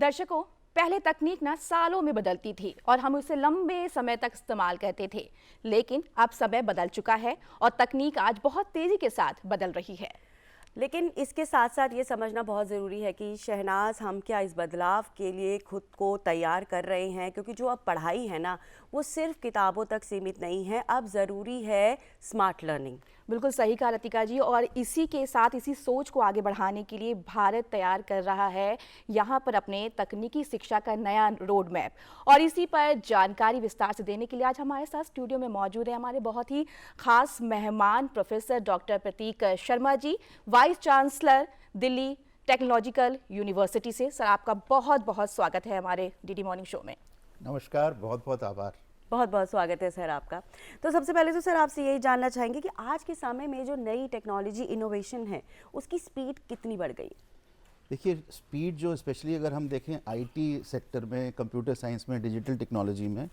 दर्शकों, पहले तकनीक ना सालों में बदलती थी और हम उसे लंबे समय तक इस्तेमाल करते थे। लेकिन अब समय बदल चुका है और तकनीक आज बहुत तेजी के साथ बदल रही है। लेकिन इसके साथ साथ ये समझना बहुत ज़रूरी है कि शहनाज, हम क्या इस बदलाव के लिए खुद को तैयार कर रहे हैं? क्योंकि जो अब पढ़ाई है ना, वो सिर्फ किताबों तक सीमित नहीं है, अब ज़रूरी है स्मार्ट लर्निंग। बिल्कुल सही कहा लतिका जी, और इसी के साथ इसी सोच को आगे बढ़ाने के लिए भारत तैयार कर रहा है यहाँ पर अपने तकनीकी शिक्षा का नया रोड मैप। और इसी पर जानकारी विस्तार से देने के लिए आज हमारे साथ स्टूडियो में मौजूद है हमारे बहुत ही खास मेहमान professor doctor Pratik Sharma ji, vice chancellor Delhi technological university से। सर, आपका बहुत बहुत स्वागत है हमारे डीडी मॉर्निंग शो में। नमस्कार, बहुत बहुत आभार। बहुत बहुत स्वागत है सर आपका। तो सबसे पहले तो सर आपसे यही जानना चाहेंगे कि आज के समय में जो नई टेक्नोलॉजी इनोवेशन है, उसकी स्पीड कितनी बढ़ गई? देखिए, स्पीड जो स्पेशली अगर हम देखें आईटी सेक्टर में, कंप्यूटर साइंस में, डिजिटल टेक्नोलॉजी में,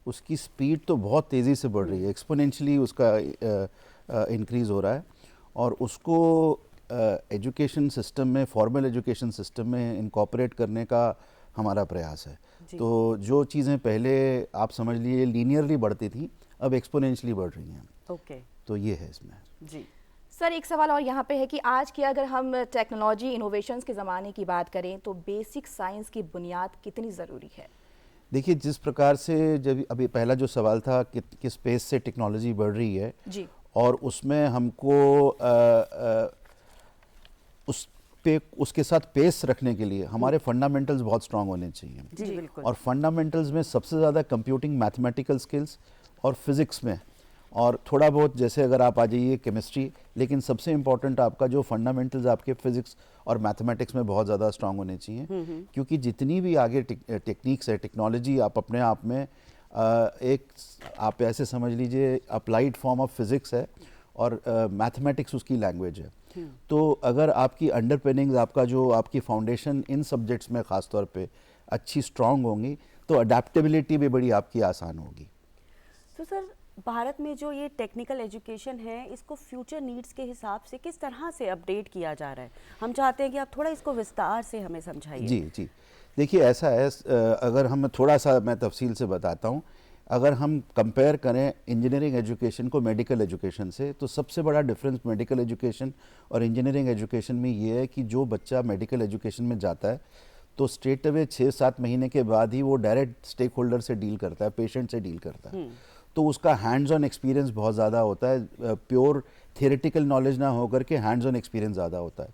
उसकी स्पीड तो बहुत तेज़ी से बढ़ रही है, एक्सपोनेंशियली उसका इंक्रीज़ हो रहा है। और उसको एजुकेशन सिस्टम में, फॉर्मल एजुकेशन सिस्टम में इनकॉर्पोरेट करने का हमारा प्रयास है। तो जो चीज़ें पहले आप समझ लिए लीनियरली बढ़ती थी, अब एक्सपोनेंशियली बढ़ रही हैं। ओके, तो ये है इसमें। जी सर, एक सवाल और यहाँ पे है कि आज की अगर हम टेक्नोलॉजी इनोवेशंस के ज़माने की बात करें तो बेसिक साइंस की बुनियाद कितनी ज़रूरी है? देखिए, जिस प्रकार से जब अभी पहला जो सवाल था कि स्पेस से टेक्नोलॉजी बढ़ रही है जी, और उसमें हमको उस पे उसके साथ पेस रखने के लिए हमारे फंडामेंटल्स बहुत स्ट्रांग होने चाहिए। जी बिल्कुल। और फंडामेंटल्स में सबसे ज़्यादा कंप्यूटिंग, मैथमेटिकल स्किल्स और फिज़िक्स में, और थोड़ा बहुत जैसे अगर आप आ जाइए केमिस्ट्री, लेकिन सबसे इम्पॉर्टेंट आपका जो फंडामेंटल्स आपके फिज़िक्स और मैथमेटिक्स में बहुत ज़्यादा स्ट्रांग होने चाहिए। क्योंकि जितनी भी आगे टेक्निक्स है, टेक्नोलॉजी आप अपने आप में एक, आप ऐसे समझ लीजिए, अप्लाइड फॉर्म ऑफ फिज़िक्स है और मैथमेटिक्स उसकी लैंग्वेज है। तो अगर आपकी अंडरपिनिंग्स, आपका जो आपकी फाउंडेशन इन सब्जेक्ट्स में ख़ास तौर पे अच्छी स्ट्रांग होंगी, तो अडेप्टेबिलिटी भी बड़ी आपकी आसान होगी। तो सर, भारत में जो ये टेक्निकल एजुकेशन है, इसको फ्यूचर नीड्स के हिसाब से किस तरह से अपडेट किया जा रहा है? हम चाहते हैं कि आप थोड़ा इसको विस्तार से हमें समझाइए। जी जी, देखिए ऐसा है, अगर हम थोड़ा सा मैं तफसील से बताता हूँ। अगर हम कंपेयर करें इंजीनियरिंग एजुकेशन को मेडिकल एजुकेशन से, तो सबसे बड़ा डिफरेंस मेडिकल एजुकेशन और इंजीनियरिंग एजुकेशन में ये है कि जो बच्चा मेडिकल एजुकेशन में जाता है तो स्ट्रेट अवे 6-7 महीने के बाद ही वो डायरेक्ट स्टेक होल्डर से डील करता है, पेशेंट से डील करता है। तो उसका हैंड्स ऑन एक्सपीरियंस बहुत ज़्यादा होता है, प्योर थियोरेटिकल नॉलेज ना होकर के हैंड्स ऑन एक्सपीरियंस ज़्यादा होता है।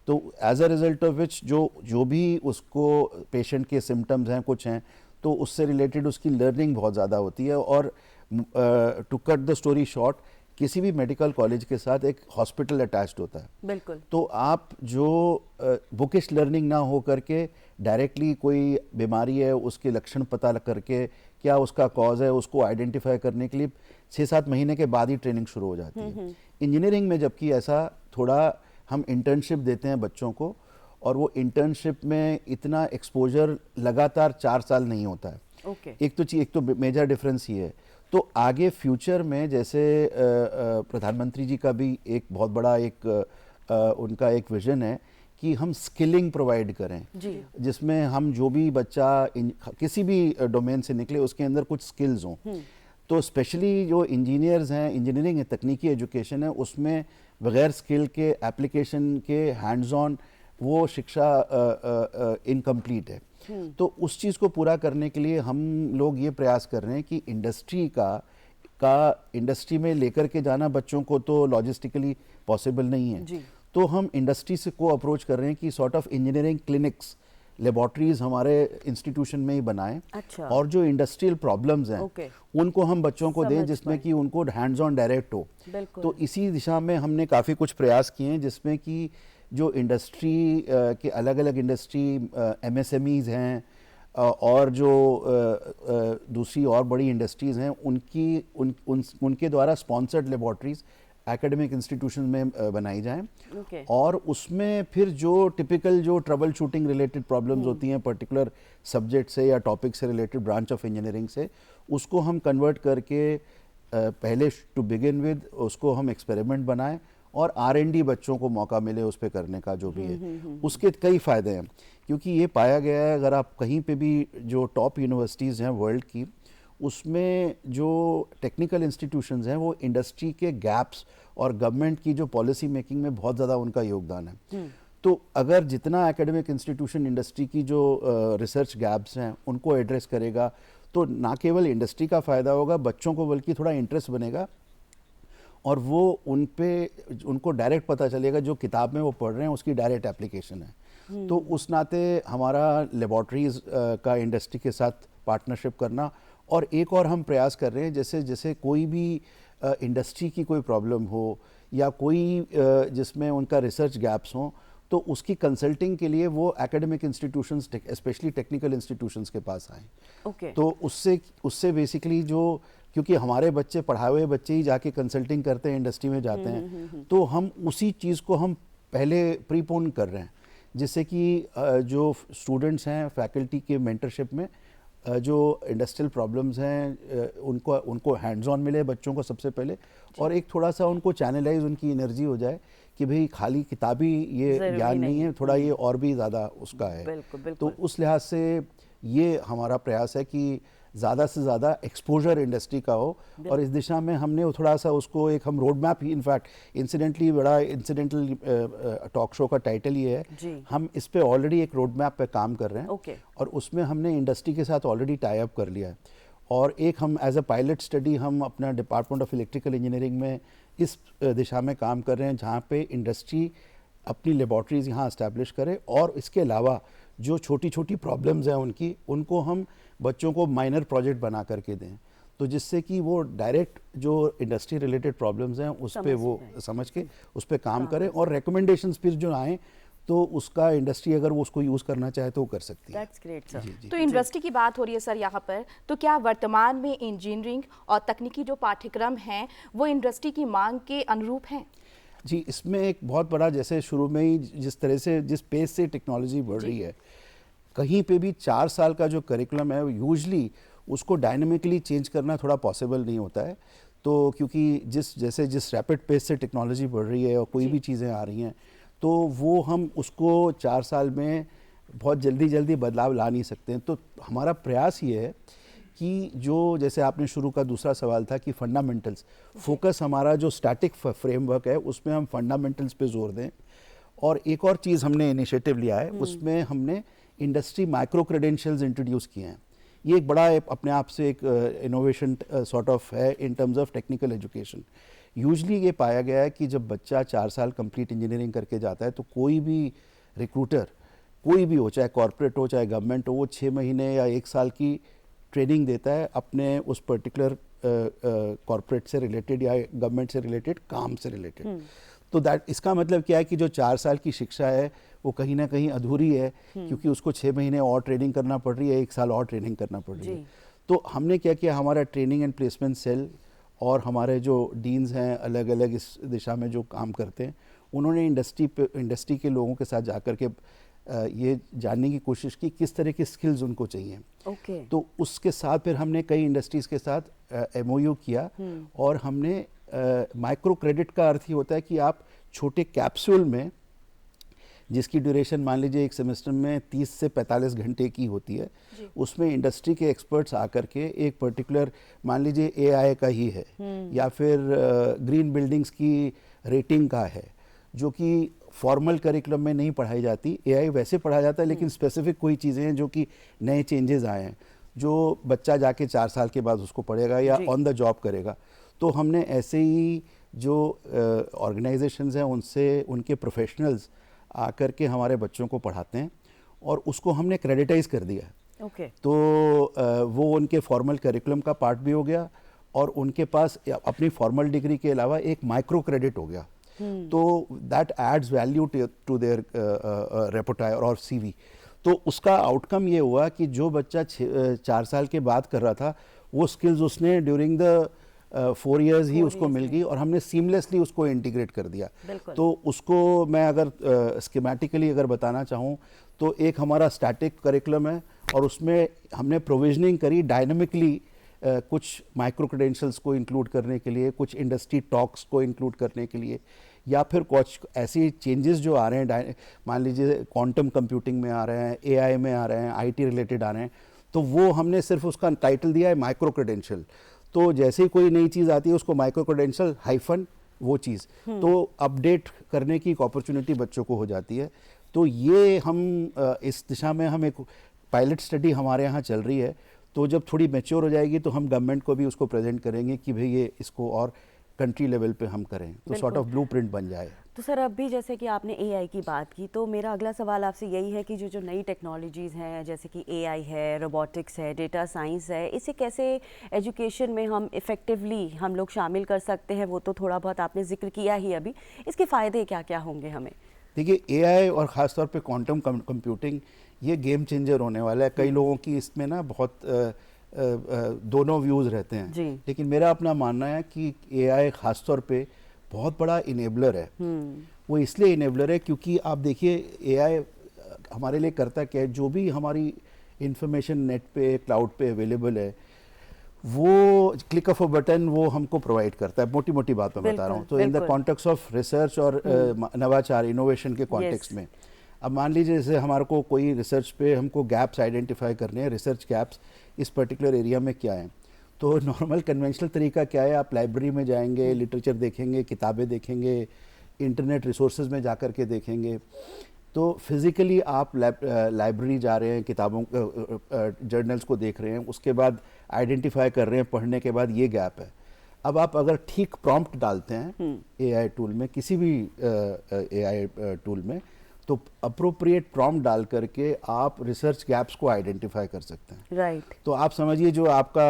तो as a result of which जो भी उसको पेशेंट के सिम्टम्स हैं, कुछ हैं, तो उससे रिलेटेड उसकी लर्निंग बहुत ज़्यादा होती है। और to cut the story short, किसी भी मेडिकल कॉलेज के साथ एक हॉस्पिटल अटैच्ड होता है। बिल्कुल। तो आप जो बुकिश लर्निंग ना हो करके डायरेक्टली कोई बीमारी है, उसके लक्षण पता करके क्या उसका कॉज है, उसको आइडेंटिफाई करने के लिए 6-7 महीने के बाद ही ट्रेनिंग शुरू हो जाती है। इंजीनियरिंग में जबकि ऐसा थोड़ा, हम इंटर्नशिप देते हैं बच्चों को, और वो इंटर्नशिप में इतना एक्सपोजर लगातार 4 साल नहीं होता है। एक तो मेजर डिफरेंस ये है। तो आगे फ्यूचर में जैसे प्रधानमंत्री जी का भी एक बहुत बड़ा उनका एक विजन है कि हम स्किलिंग प्रोवाइड करें, जिसमें हम जो भी बच्चा किसी भी डोमेन से निकले उसके अंदर कुछ स्किल्स हों। तो स्पेशली जो इंजीनियर्स हैं, इंजीनियरिंग तकनीकी एजुकेशन है, उसमें बगैर स्किल के, एप्लीकेशन के, हैंड्स ऑन वो शिक्षा इनकम्प्लीट है। तो उस चीज़ को पूरा करने के लिए हम लोग ये प्रयास कर रहे हैं कि इंडस्ट्री में लेकर के जाना बच्चों को तो लॉजिस्टिकली पॉसिबल नहीं है। तो हम इंडस्ट्री से को अप्रोच कर रहे हैं कि sort of engineering clinics, laboratories हमारे इंस्टीट्यूशन में ही बनाएं। अच्छा। और जो इंडस्ट्रियल प्रॉब्लम्स हैं उनको हम बच्चों को दें, जिसमें कि उनको हैंड्स ऑन डायरेक्ट हो। तो इसी दिशा में हमने काफ़ी कुछ प्रयास किए हैं, जिसमें कि जो इंडस्ट्री के अलग अलग इंडस्ट्री एमएसएमईज हैं और जो दूसरी और बड़ी इंडस्ट्रीज़ हैं, उनके द्वारा स्पॉन्सर्ड लेबॉर्ट्रीज़ एकेडमिक इंस्टीट्यूशन में बनाई जाएं। और उसमें फिर जो टिपिकल जो ट्रबल शूटिंग रिलेटेड प्रॉब्लम्स होती हैं पर्टिकुलर सब्जेक्ट से या टॉपिक से रिलेटेड, ब्रांच ऑफ इंजीनियरिंग से, उसको हम कन्वर्ट करके पहले टू बिगिन विद उसको हम एक्सपेरिमेंट बनाएं और R&D बच्चों को मौका मिले उस पर करने का जो भी है, उसके कई फ़ायदे हैं। क्योंकि ये पाया गया है, अगर आप कहीं पे भी जो टॉप यूनिवर्सिटीज़ हैं वर्ल्ड की, उसमें जो टेक्निकल इंस्टीट्यूशंस हैं वो इंडस्ट्री के गैप्स और गवर्नमेंट की जो पॉलिसी मेकिंग में बहुत ज़्यादा उनका योगदान है। तो अगर जितना एकेडमिक इंस्टीट्यूशन इंडस्ट्री की जो रिसर्च गैप्स हैं उनको एड्रेस करेगा, तो ना केवल इंडस्ट्री का फ़ायदा होगा बच्चों को, बल्कि थोड़ा इंटरेस्ट बनेगा और वो उनको डायरेक्ट पता चलेगा जो किताब में वो पढ़ रहे हैं उसकी डायरेक्ट एप्लीकेशन है। तो उस नाते हमारा लेबॉर्ट्रीज़ का इंडस्ट्री के साथ पार्टनरशिप करना, और एक और हम प्रयास कर रहे हैं, जैसे जैसे कोई भी इंडस्ट्री की कोई प्रॉब्लम हो या कोई जिसमें उनका रिसर्च गैप्स हों, तो उसकी कंसल्टिंग के लिए वो academic institutions, specially technical institutions के पास आएँ। तो उससे बेसिकली जो, क्योंकि हमारे बच्चे, पढ़ाए हुए बच्चे ही जाके कंसल्टिंग करते हैं, इंडस्ट्री में जाते हैं, तो हम उसी चीज़ को हम पहले प्रीपोन कर रहे हैं, जिससे कि जो स्टूडेंट्स हैं फैकल्टी के मेंटरशिप में जो इंडस्ट्रियल प्रॉब्लम्स हैं उनको हैंड्स ऑन मिले बच्चों को सबसे पहले, और एक थोड़ा सा उनको चैनलाइज उनकी एनर्जी हो जाए कि भाई खाली किताबी ये ज्ञान नहीं है, थोड़ा ये और भी ज़्यादा उसका है। बिल्कुल। तो उस लिहाज से ये हमारा प्रयास है कि ज़्यादा से ज़्यादा एक्सपोजर इंडस्ट्री का हो, और इस दिशा में हमने थोड़ा सा उसको एक हम रोड मैप ही, इनफैक्ट इंसिडेंटली बड़ा इंसिडेंटल टॉक शो का टाइटल ये है, हम इस पे ऑलरेडी एक रोड मैप पे काम कर रहे हैं। और उसमें हमने इंडस्ट्री के साथ ऑलरेडी टाई अप कर लिया है, और एक हम एज अ पायलट स्टडी हम अपना डिपार्टमेंट ऑफ इलेक्ट्रिकल इंजीनियरिंग में इस दिशा में काम कर रहे हैं, जहाँ पे इंडस्ट्री अपनी लेबॉर्ट्रीज़ यहाँ इस्टेब्लिश करे, और इसके अलावा जो छोटी छोटी प्रॉब्लम्स हैं उनको हम बच्चों को माइनर प्रोजेक्ट बना करके दें, तो जिससे कि वो डायरेक्ट जो इंडस्ट्री रिलेटेड प्रॉब्लम्स हैं उस पे वो समझ के उस पे काम करें, और रिकमेंडेशंस फिर जो आएँ तो उसका इंडस्ट्री अगर वो उसको यूज़ करना चाहे तो वो कर सकती है। That's great sir. तो इंडस्ट्री की बात हो रही है सर यहाँ पर, तो क्या वर्तमान में इंजीनियरिंग और तकनीकी जो पाठ्यक्रम हैं वो इंडस्ट्री की मांग के अनुरूप हैं? जी, इसमें एक बहुत बड़ा, जैसे शुरू में ही जिस तरह से जिस पेस से टेक्नोलॉजी बढ़ रही है, कहीं पे भी 4 साल का जो करिकुलम है यूजुअली उसको डायनेमिकली चेंज करना थोड़ा पॉसिबल नहीं होता है। तो क्योंकि जिस रैपिड पेस से टेक्नोलॉजी बढ़ रही है और कोई भी चीज़ें आ रही हैं, तो वो हम उसको 4 साल में बहुत जल्दी बदलाव ला नहीं सकते हैं। तो हमारा प्रयास ये है कि जो, जैसे आपने शुरू का दूसरा सवाल था कि फंडामेंटल्स, फोकस हमारा जो स्टैटिक फ्रेमवर्क है उसमें हम फंडामेंटल्स पे जोर दें। और एक और चीज़ हमने इनिशिएटिव लिया है, उसमें हमने इंडस्ट्री माइक्रो क्रेडेंशियल्स इंट्रोड्यूस किए हैं। ये एक बड़ा अपने आप से एक इनोवेशन सॉर्ट ऑफ है in terms of technical education. Usually ये पाया गया है कि जब बच्चा 4 साल कंप्लीट इंजीनियरिंग करके जाता है, तो कोई भी रिक्रूटर, कोई भी हो, चाहे कॉर्पोरेट हो चाहे गवर्नमेंट हो, वो 6 महीने या 1 साल की ट्रेनिंग देता है अपने उस पर्टिकुलर कॉर्पोरेट से रिलेटेड या गवर्नमेंट से रिलेटेड काम से रिलेटेड। तो दैट, इसका मतलब क्या है कि जो 4 साल की शिक्षा है वो कहीं ना कहीं अधूरी है, क्योंकि उसको 6 महीने और ट्रेनिंग करना पड़ रही है, 1 साल और ट्रेनिंग करना पड़ रही है। तो हमने क्या किया, हमारा ट्रेनिंग एंड प्लेसमेंट सेल और हमारे जो डीन्स हैं अलग अलग इस दिशा में जो काम करते हैं, उन्होंने इंडस्ट्री के लोगों के साथ जाकर के ये जानने की कोशिश की किस तरह की स्किल्स उनको चाहिए। तो उसके साथ फिर हमने कई इंडस्ट्रीज़ के साथ MOU किया, और हमने माइक्रो क्रेडिट का अर्थ ही होता है कि आप छोटे कैप्सूल में, जिसकी ड्यूरेशन मान लीजिए एक सेमेस्टर में 30 से 45 घंटे की होती है, उसमें इंडस्ट्री के एक्सपर्ट्स आकर के एक पर्टिकुलर, मान लीजिए AI का ही है या फिर ग्रीन बिल्डिंग्स की रेटिंग का है, जो कि फॉर्मल करिकुलम में नहीं पढ़ाई जाती। AI वैसे पढ़ाया जाता है, लेकिन स्पेसिफिक कोई चीज़ें हैं जो कि नए चेंजेस आए हैं, जो बच्चा जाके 4 साल के बाद उसको पढ़ेगा या ऑन द जॉब करेगा। तो हमने ऐसे ही जो ऑर्गेनाइजेशंस हैं उनसे, उनके प्रोफेशनल्स आकर के हमारे बच्चों को पढ़ाते हैं, और उसको हमने क्रेडिटाइज कर दिया है। तो वो उनके फॉर्मल करिकुलम का पार्ट भी हो गया, और उनके पास अपनी फॉर्मल डिग्री के अलावा एक माइक्रो क्रेडिट हो गया। तो that adds value to their reputation और CV। तो उसका आउटकम ये हुआ कि जो बच्चा 4 साल के बाद कर रहा था, वो स्किल्स उसने ड्यूरिंग द 4 इयर्स ही उसको मिल गई, और हमने सीमलेसली उसको इंटीग्रेट कर दिया। तो उसको मैं अगर स्कीमेटिकली अगर बताना चाहूँ, तो एक हमारा स्टैटिक करिकुलम है, और उसमें हमने प्रोविजनिंग करी डायनामिकली कुछ माइक्रो क्रेडेंशियल्स को इंक्लूड करने के लिए, कुछ इंडस्ट्री टॉक्स को इंक्लूड करने के लिए, या फिर कुछ ऐसी चेंजेस जो आ रहे हैं, मान लीजिए क्वांटम कंप्यूटिंग में आ रहे हैं, एआई में आ रहे हैं, आईटी रिलेटेड आ रहे हैं, तो वो हमने सिर्फ उसका टाइटल दिया है माइक्रो क्रेडेंशियल। तो जैसे ही कोई नई चीज़ आती है उसको माइक्रो क्रेडेंशियल हाइफन वो चीज़, तो अपडेट करने की एक अपॉर्चुनिटी बच्चों को हो जाती है। तो ये हम इस दिशा में हम एक पायलट स्टडी हमारे यहाँ चल रही है, तो जब थोड़ी मैच्योर हो जाएगी तो हम गवर्नमेंट को भी उसको प्रेजेंट करेंगे कि भाई ये इसको और कंट्री लेवल पे हम करें, तो सॉर्ट ऑफ ब्लूप्रिंट बन जाए। तो सर, अब भी जैसे कि आपने एआई की बात की, तो मेरा अगला सवाल आपसे यही है कि जो जो नई टेक्नोलॉजीज़ हैं, जैसे कि एआई है, रोबोटिक्स है, डेटा साइंस है, इसे कैसे एजुकेशन में हम इफ़ेक्टिवली हम लोग शामिल कर सकते हैं? वो तो थोड़ा बहुत आपने जिक्र किया ही अभी, इसके फ़ायदे क्या क्या होंगे हमें? देखिए, एआई और ख़ासतौर पे क्वांटम कंप्यूटिंग ये गेम चेंजर होने वाला है। कई लोगों की इसमें ना बहुत दोनों व्यूज़ रहते हैं, जी। लेकिन मेरा अपना मानना है कि एआई ख़ासतौर पे बहुत बड़ा इनेबलर है। वो इसलिए इनेबलर है क्योंकि आप देखिए एआई हमारे लिए करता क्या है, जो भी हमारी इंफॉर्मेशन नेट पे, क्लाउड पे अवेलेबल है, वो क्लिक ऑफ अ बटन वो हमको प्रोवाइड करता है। मोटी मोटी बात मैं बता रहा हूँ। तो in the context of research और नवाचार, इनोवेशन के कॉन्टेक्स्ट में, अब मान लीजिए जैसे हमारे को कोई रिसर्च पे हमको गैप्स आइडेंटिफाई करने हैं, रिसर्च गैप्स इस पर्टिकुलर एरिया में क्या हैं, तो नॉर्मल कन्वेंशनल तरीका क्या है, आप लाइब्रेरी में जाएंगे, लिटरेचर देखेंगे, किताबें देखेंगे, इंटरनेट रिसोर्सेज में जा कर के देखेंगे। तो फिज़िकली आप लाइब्रेरी जा रहे हैं, किताबों जर्नल्स को देख रहे हैं, उसके बाद आइडेंटिफाई कर रहे हैं, पढ़ने के बाद ये गैप है। अब आप अगर ठीक प्रॉम्प्ट डालते हैं एआई टूल में, किसी भी एआई टूल में, तो अप्रोप्रिएट प्रॉम्प्ट डाल करके आप रिसर्च गैप्स को आइडेंटिफाई कर सकते हैं। राइट। तो आप समझिए जो आपका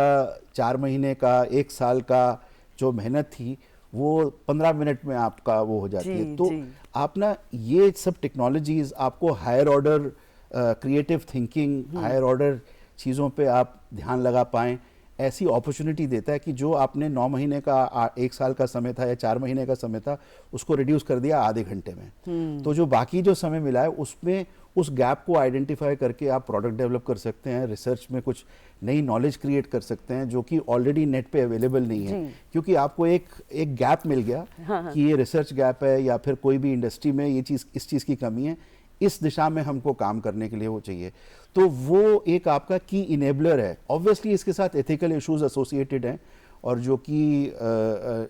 4 महीने का, 1 साल का जो मेहनत थी, वो 15 मिनट में आपका वो हो जाती है। तो आप ना ये सब टेक्नोलॉजीज आपको higher order creative thinking, higher order चीज़ों पे आप ध्यान लगा पाएँ, ऐसी अपॉर्चुनिटी देता है कि जो आपने 9 महीने का 1 साल का समय था या 4 महीने का समय था, उसको रिड्यूस कर दिया आधे घंटे में। तो जो बाकी जो समय मिला है उसमें उस गैप को आइडेंटिफाई करके आप प्रोडक्ट डेवलप कर सकते हैं, रिसर्च में कुछ नई नॉलेज क्रिएट कर सकते हैं जो कि ऑलरेडी नेट पे अवेलेबल नहीं है, क्योंकि आपको एक गैप मिल गया कि ये रिसर्च गैप है या फिर कोई भी इंडस्ट्री में ये चीज़, इस चीज़ की कमी है, इस दिशा में हमको काम करने के लिए वो चाहिए। तो वो एक आपका की इनेबलर है। ऑब्वियसली इसके साथ एथिकल इश्यूज एसोसिएटेड हैं, और जो कि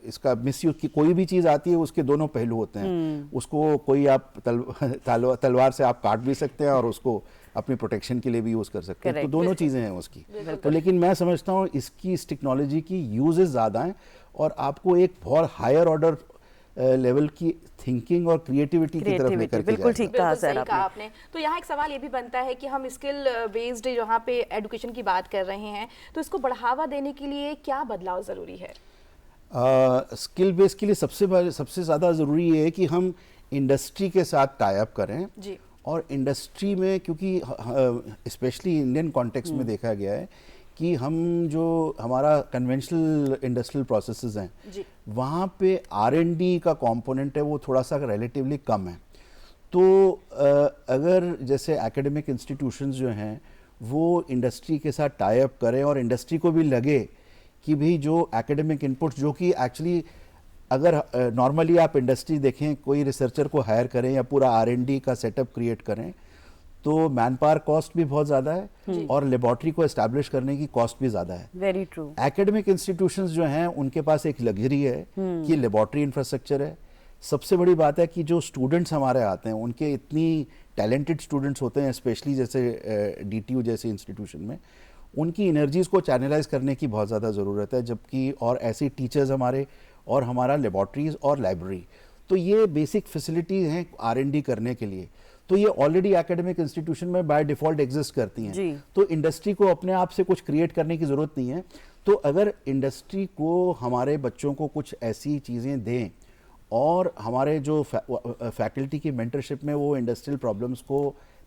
इसका मिसयूज की कोई भी चीज़ आती है उसके दोनों पहलू होते हैं। उसको कोई आप तलवार से आप काट भी सकते हैं और उसको अपनी प्रोटेक्शन के लिए भी यूज़ कर सकते हैं। तो दोनों चीज़ें हैं उसकी। तो लेकिन मैं समझता हूँ इसकी, इस टेक्नोलॉजी की यूजेस ज़्यादा हैं और आपको एक बहुत हायर ऑर्डर लेवल की थिंकिंग और क्रिएटिविटी की तरफ लेकर के बिल्कुल ठीक कहा सर आपने। तो यहाँ एक सवाल ये भी बनता है कि हम स्किल बेस्ड जहाँ पे एजुकेशन की बात कर रहे हैं, तो इसको बढ़ावा देने के लिए क्या बदलाव ज़रूरी है? स्किल बेस के लिए सबसे ज़्यादा ज़रूरी ये है कि हम इंडस्ट्री के साथ टाई अप करें जी। और इंडस्ट्री में, क्योंकि स्पेशली इंडियन कॉन्टेक्स्ट में देखा गया है कि हम जो हमारा कन्वेंशनल इंडस्ट्रियल प्रोसेसेस हैं, वहाँ पे R&D का कंपोनेंट है वो थोड़ा सा रिलेटिवली कम है। तो अगर जैसे एकेडमिक इंस्टीट्यूशंस जो हैं वो इंडस्ट्री के साथ टाई अप करें और इंडस्ट्री को भी लगे कि भाई जो एकेडमिक इनपुट, जो कि एक्चुअली अगर नॉर्मली आप इंडस्ट्री देखें, कोई रिसर्चर को हायर करें या पूरा R&D का सेटअप क्रिएट करें, तो मैन पावर कॉस्ट भी बहुत ज़्यादा है और लेबॉर्ट्री को एस्टैब्लिश करने की कॉस्ट भी ज़्यादा है। Very true. एकेडमिक इंस्टीट्यूशंस जो हैं उनके पास एक लग्जरी है कि लेबॉर्ट्री इंफ्रास्ट्रक्चर है। सबसे बड़ी बात है कि जो स्टूडेंट्स हमारे आते हैं उनके इतनी टैलेंटेड स्टूडेंट्स होते हैं, स्पेशली जैसे DTU जैसे इंस्टीट्यूशन में, उनकी एनर्जीज़ को चैनलाइज करने की बहुत ज़्यादा ज़रूरत है। जबकि और ऐसे टीचर्स हमारे और हमारा लेबॉर्ट्रीज और लाइब्रेरी, तो ये बेसिक फैसिलिटीज़ हैं R&D करने के लिए। तो ये ऑलरेडी एकेडमिक इंस्टीट्यूशन में बाय डिफ़ॉल्ट एग्जिस्ट करती हैं। तो इंडस्ट्री को अपने आप से कुछ क्रिएट करने की ज़रूरत नहीं है। तो अगर इंडस्ट्री को हमारे बच्चों को कुछ ऐसी चीज़ें दें और हमारे जो फैकल्टी की मेंटरशिप में वो इंडस्ट्रियल प्रॉब्लम्स को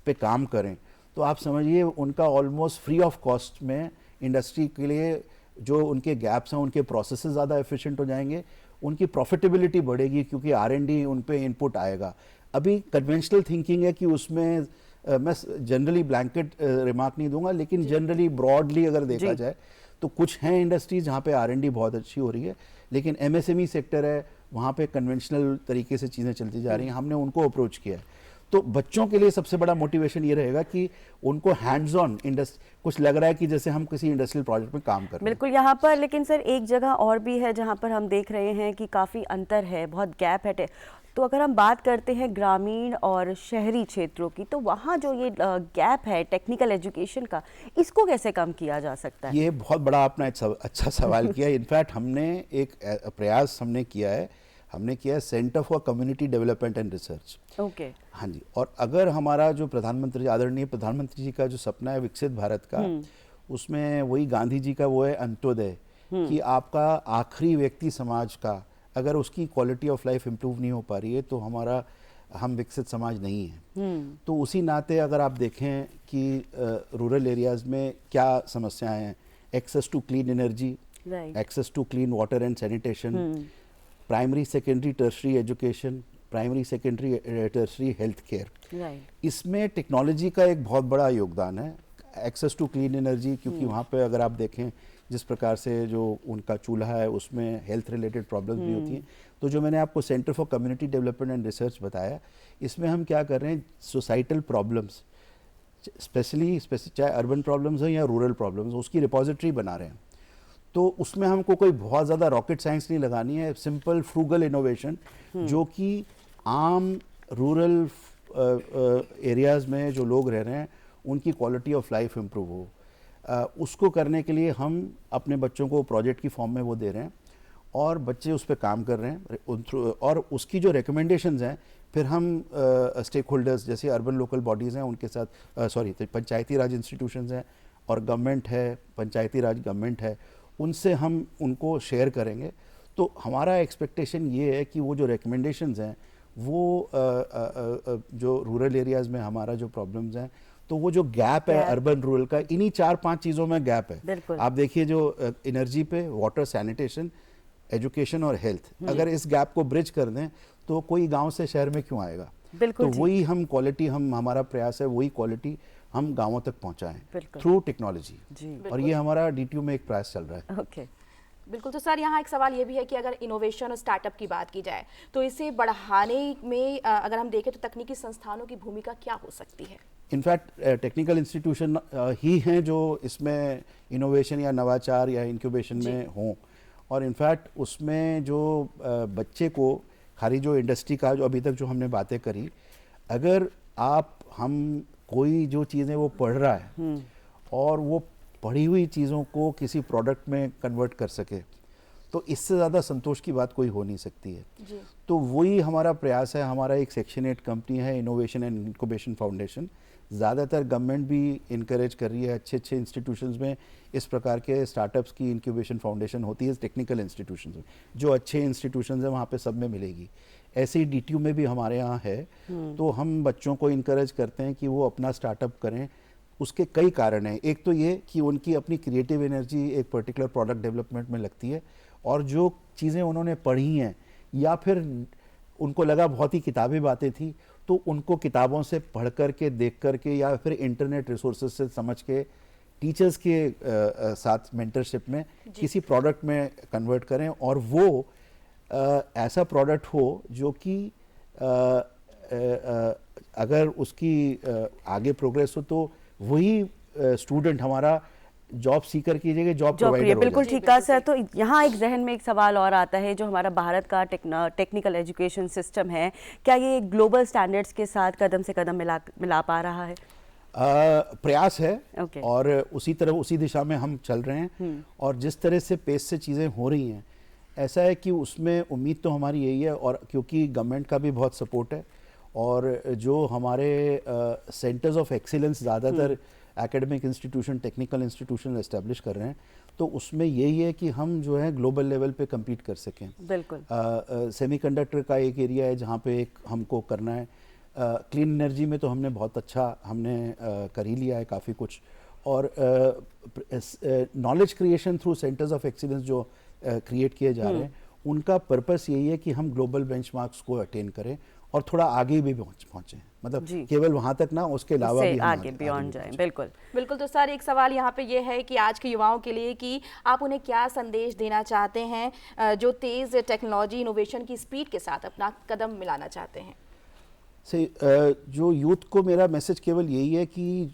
पे काम करें, तो आप समझिए उनका ऑलमोस्ट फ्री ऑफ कॉस्ट में इंडस्ट्री के लिए जो उनके गैप्स हैं, उनके प्रोसेसेस ज़्यादा एफिशिएंट हो जाएंगे, उनकी प्रॉफिटेबिलिटी बढ़ेगी क्योंकि R&D उन पे इनपुट आएगा। अभी कन्वेंशनल थिंकिंग है कि उसमें मैं जनरली ब्लैंकेट रिमार्क नहीं दूंगा, लेकिन जनरली ब्रॉडली अगर देखा जाए तो कुछ हैं इंडस्ट्रीज जहाँ पे R&D बहुत अच्छी हो रही है, लेकिन MSME सेक्टर है, वहाँ पे कन्वेंशनल तरीके से चीज़ें चलती जा रही हैं, हमने उनको अप्रोच किया है। तो बच्चों के लिए सबसे बड़ा मोटिवेशन ये रहेगा कि उनको हैंड्स ऑन कुछ लग रहा है कि जैसे हम किसी इंडस्ट्रियल प्रोजेक्ट में काम कर रहे हैं। बिल्कुल, यहाँ पर लेकिन सर एक जगह और भी है जहाँ पर हम देख रहे हैं कि काफ़ी अंतर है, बहुत गैप है। तो अगर हम बात करते हैं ग्रामीण और शहरी क्षेत्रों की, तो वहाँ जो ये गैप है टेक्निकल एजुकेशन का, इसको कैसे कम किया जा सकता है? ये बहुत बड़ा आपने अच्छा सवाल किया। इनफैक्ट हमने एक प्रयास किया है centre for community development and research. Okay. हाँ जी, और अगर हमारा जो आदरणीय प्रधानमंत्री जी का जो सपना है विकसित भारत का, उसमें वही गांधी जी का वो है अंत्योदय, कि आपका आखिरी व्यक्ति समाज का अगर उसकी क्वालिटी ऑफ लाइफ इम्प्रूव नहीं हो पा रही है तो हम विकसित समाज नहीं है। तो उसी नाते अगर आप देखें कि रूरल एरियाज में क्या समस्याएं हैं, access to clean energy, access to clean water and sanitation, primary secondary tertiary education, primary secondary tertiary health care, इसमें टेक्नोलॉजी का एक बहुत बड़ा योगदान है। एक्सेस टू क्लीन एनर्जी, क्योंकि वहाँ पे अगर आप देखें जिस प्रकार से जो उनका चूल्हा है उसमें हेल्थ रिलेटेड प्रॉब्लम्स भी होती हैं। तो जो मैंने आपको centre for community development and research बताया, इसमें हम क्या कर रहे हैं, सोसाइटल प्रॉब्लम्स स्पेशली चाहे अर्बन प्रॉब्लम्स हो या रूरल प्रॉब्लम्स, उसकी रिपोजिटरी बना रहे हैं। तो उसमें हमको कोई बहुत ज़्यादा रॉकेट साइंस नहीं लगानी है, सिंपल फ्रूगल इनोवेशन जो कि आम रूरल एरियाज़ में जो लोग रह रहे हैं उनकी क्वालिटी ऑफ लाइफ इम्प्रूव हो। उसको करने के लिए हम अपने बच्चों को प्रोजेक्ट की फॉर्म में वो दे रहे हैं और बच्चे उस पर काम कर रहे हैं। और उसकी जो रिकमेंडेशंस हैं फिर हम स्टेक होल्डर्स जैसे अर्बन लोकल बॉडीज़ हैं उनके साथ, पंचायती राज इंस्टीट्यूशंस हैं और गवर्नमेंट है, पंचायती राज गवर्नमेंट है, उनसे हम उनको शेयर करेंगे। तो हमारा एक्सपेक्टेशन ये है कि वो जो रिकमेंडेशंस हैं वो जो रूरल एरियाज़ में हमारा जो प्रॉब्लम्स हैं, तो वो जो गैप है अर्बन रूरल का, इन्हीं 4-5 चीज़ों में गैप है। आप देखिए जो एनर्जी पे, वाटर, सैनिटेशन, एजुकेशन और हेल्थ, अगर इस गैप को ब्रिज कर दें तो कोई गांव से शहर में क्यों आएगा। तो वही हम क्वालिटी, हमारा प्रयास है वही क्वालिटी हम गांवों तक पहुंचाएं थ्रू टेक्नोलॉजी, और ये हमारा DTU में एक प्रयास चल रहा है। ओके, बिल्कुल। तो सर यहाँ एक सवाल ये भी है कि अगर इनोवेशन और स्टार्टअप की बात की जाए तो इसे बढ़ाने में अगर हम देखें तो तकनीकी संस्थानों की भूमिका क्या हो सकती है? इनफैक्ट टेक्निकल इंस्टीट्यूशन ही हैं जो इसमें इनोवेशन या नवाचार या इंक्यूबेशन में हों, और इनफैक्ट उसमें जो बच्चे को खाली जो इंडस्ट्री का जो अभी तक जो हमने बातें करी, अगर हम कोई जो चीज़ें वो पढ़ रहा है और वो पढ़ी हुई चीज़ों को किसी प्रोडक्ट में कन्वर्ट कर सके, तो इससे ज़्यादा संतोष की बात कोई हो नहीं सकती है। तो वही हमारा प्रयास है। हमारा एक सेक्शन 8 कंपनी है, इनोवेशन एंड इंक्यूबेशन फाउंडेशन। ज़्यादातर गवर्नमेंट भी इनकरेज कर रही है, अच्छे इंस्टीट्यूशंस में इस प्रकार के स्टार्टअप्स की इंक्यूबेशन फाउंडेशन होती है टेक्निकल इंस्टीट्यूशंस में। जो अच्छे इंस्टीट्यूशंस हैं वहाँ पे सब में मिलेगी। ऐसे ही DTU में भी हमारे यहाँ है। तो हम बच्चों को इनकरेज करते हैं कि वो अपना स्टार्टअप करें। उसके कई कारण हैं। एक तो ये कि उनकी अपनी क्रिएटिव एनर्जी एक पर्टिकुलर प्रोडक्ट डेवलपमेंट में लगती है, और जो चीज़ें उन्होंने पढ़ी हैं या फिर उनको लगा बहुत ही किताबी बातें थी, तो उनको किताबों से पढ़ कर के, देख कर के, या फिर इंटरनेट रिसोर्सेज से समझ के, टीचर्स के साथ मेंटरशिप में किसी प्रोडक्ट में कन्वर्ट करें, और वो ऐसा प्रोडक्ट हो जो कि अगर उसकी आगे प्रोग्रेस हो तो वही स्टूडेंट हमारा जॉब सीकर कीजिएगा, जॉब प्रोवाइडर। बिल्कुल ठीक कहा सर। तो यहाँ एक जहन में एक सवाल और आता है, जो हमारा भारत का टेक्निकल एजुकेशन सिस्टम है, क्या ये ग्लोबल स्टैंडर्ड्स के साथ कदम से कदम मिला पा रहा है? प्रयास है और उसी दिशा में हम चल रहे हैं। और जिस तरह से पेस से चीज़ें हो रही हैं, ऐसा है कि उसमें उम्मीद तो हमारी यही है, और क्योंकि गवर्नमेंट का भी बहुत सपोर्ट है, और जो हमारे सेंटर्स ऑफ एक्सीलेंस ज़्यादातर academic institution, technical institution establish कर रहे हैं, तो उसमें यही है कि हम जो है ग्लोबल लेवल पे compete कर सकें। बिल्कुल। सेमीकंडक्टर का एक एरिया है जहाँ पे हमको करना है। क्लीन एनर्जी में तो हमने बहुत अच्छा कर ही लिया है काफ़ी कुछ, और knowledge creation through centres of excellence जो क्रिएट किए जा रहे हैं, उनका पर्पस यही है कि हम ग्लोबल बेंचमार्क्स को अटेन करें और थोड़ा आगे भी पहुंचे, मतलब जी। केवल वहां तक ना, उसके अलावा उससे भी हम आगे बियॉन्ड भी जाएं। पहुंचें। बिल्कुल। बिल्कुल। तो सर, एक सवाल यहाँ पे ये है कि आज के युवाओं के लिए कि आप उन्हें क्या संदेश देना चाहते हैं जो तेज़ टेक्नोलॉजी इनोवेशन की स्पीड के साथ अपना कदम मिलाना चाहते हैं? से जो यूथ को मेरा मैसेज केवल यही है कि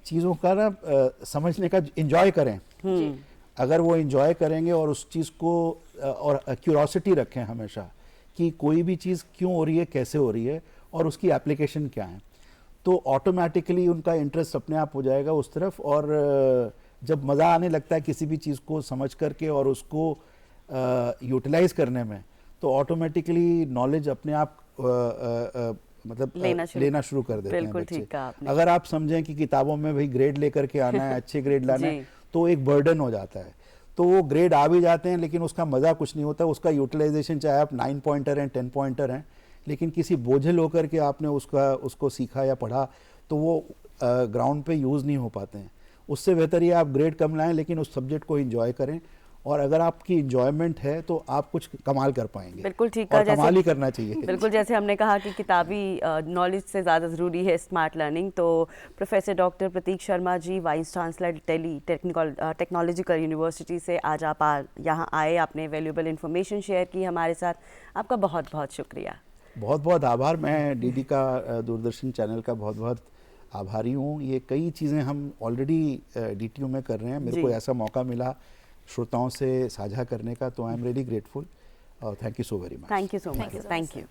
चीज़ों का ना समझने का इंजॉय करें। अगर वो इंजॉय करेंगे और उस चीज़ को और क्यूरोसिटी रखें हमेशा कि कोई भी चीज़ क्यों हो रही है, कैसे हो रही है और उसकी एप्लीकेशन क्या है, तो ऑटोमेटिकली उनका इंटरेस्ट अपने आप हो जाएगा उस तरफ। और जब मज़ा आने लगता है किसी भी चीज़ को समझ करके और उसको यूटिलाइज करने में, तो ऑटोमेटिकली नॉलेज अपने आप मतलब लेना शुरू कर देते हैं बिल्कुल बच्चे। ठीक कहा आपने। अगर आप समझें कि किताबों में भाई ग्रेड लेकर के आना है, अच्छे ग्रेड लाना जी। है, तो एक बर्डन हो जाता है। तो वो ग्रेड आ भी जाते हैं लेकिन उसका मज़ा कुछ नहीं होता, उसका यूटिलाइजेशन चाहे आप 9 पॉइंटर हैं, 10 पॉइंटर हैं, लेकिन किसी बोझिल होकर के आपने उसको सीखा या पढ़ा तो वो ग्राउंड पे यूज़ नहीं हो पाते हैं। उससे बेहतर ये आप ग्रेड कम लाएं लेकिन उस सब्जेक्ट को इंजॉय करें, और अगर आपकी इंजॉयमेंट है तो आप कुछ कमाल कर पाएंगे। बिल्कुल ठीक और कहा, कमाल ही करना चाहिए। बिल्कुल जैसे हमने कहा कि किताबी नॉलेज से ज़्यादा ज़रूरी है स्मार्ट लर्निंग। तो professor doctor Pratik Sharma ji, vice chancellor Delhi technological university से आज आप यहाँ आए, आपने वैल्यूएबल इन्फॉर्मेशन शेयर की हमारे साथ। आपका बहुत बहुत शुक्रिया। बहुत बहुत आभार। मैं डीडी का दूरदर्शन चैनल का बहुत बहुत आभारी हूँ। ये कई चीज़ें हम ऑलरेडी डीटीयू में कर रहे हैं, मेरे को ऐसा मौका मिला श्रोताओं से साझा करने का, तो आई एम रियली ग्रेटफुल और thank you so very much. Thank you so much. Thank you.